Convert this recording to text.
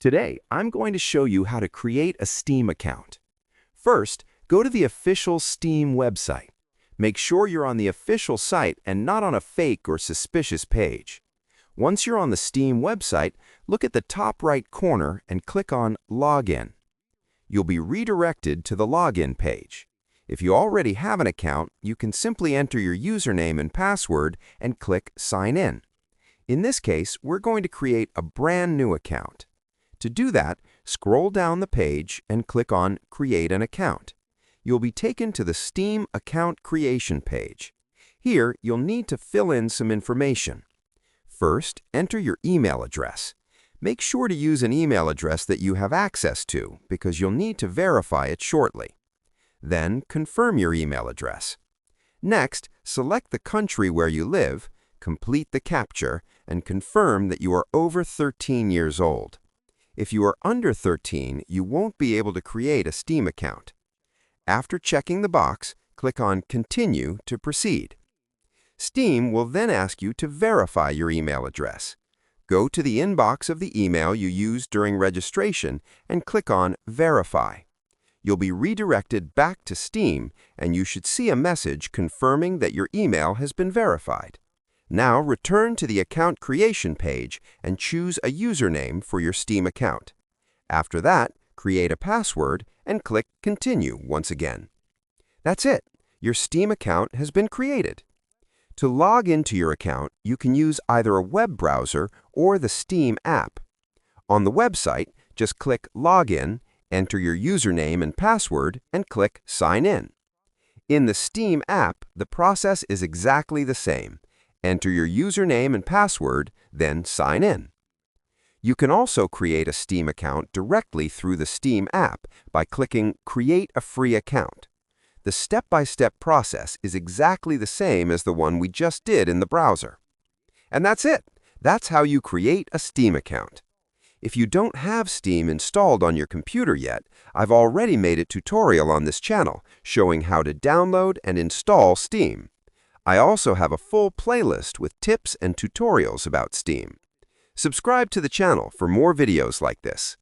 Today, I'm going to show you how to create a Steam account. First, go to the official Steam website. Make sure you're on the official site and not on a fake or suspicious page. Once you're on the Steam website, look at the top right corner and click on Login. You'll be redirected to the login page. If you already have an account, you can simply enter your username and password and click Sign In. In this case, we're going to create a brand new account. To do that, scroll down the page and click on Create an Account. You'll be taken to the Steam Account Creation page. Here, you'll need to fill in some information. First, enter your email address. Make sure to use an email address that you have access to, because you'll need to verify it shortly. Then, confirm your email address. Next, select the country where you live, complete the CAPTCHA, and confirm that you are over 13 years old. If you are under 13, you won't be able to create a Steam account. After checking the box, click on Continue to proceed. Steam will then ask you to verify your email address. Go to the inbox of the email you used during registration and click on Verify. You'll be redirected back to Steam, and you should see a message confirming that your email has been verified. Now return to the account creation page and choose a username for your Steam account. After that, create a password and click Continue once again. That's it. Your Steam account has been created. To log into your account, you can use either a web browser or the Steam app. On the website, just click Login, enter your username and password, and click Sign In. In the Steam app, the process is exactly the same. Enter your username and password, then sign in. You can also create a Steam account directly through the Steam app by clicking Create a Free Account. The step-by-step process is exactly the same as the one we just did in the browser. And that's it. That's how you create a Steam account. If you don't have Steam installed on your computer yet, I've already made a tutorial on this channel showing how to download and install Steam. I also have a full playlist with tips and tutorials about Steam. Subscribe to the channel for more videos like this.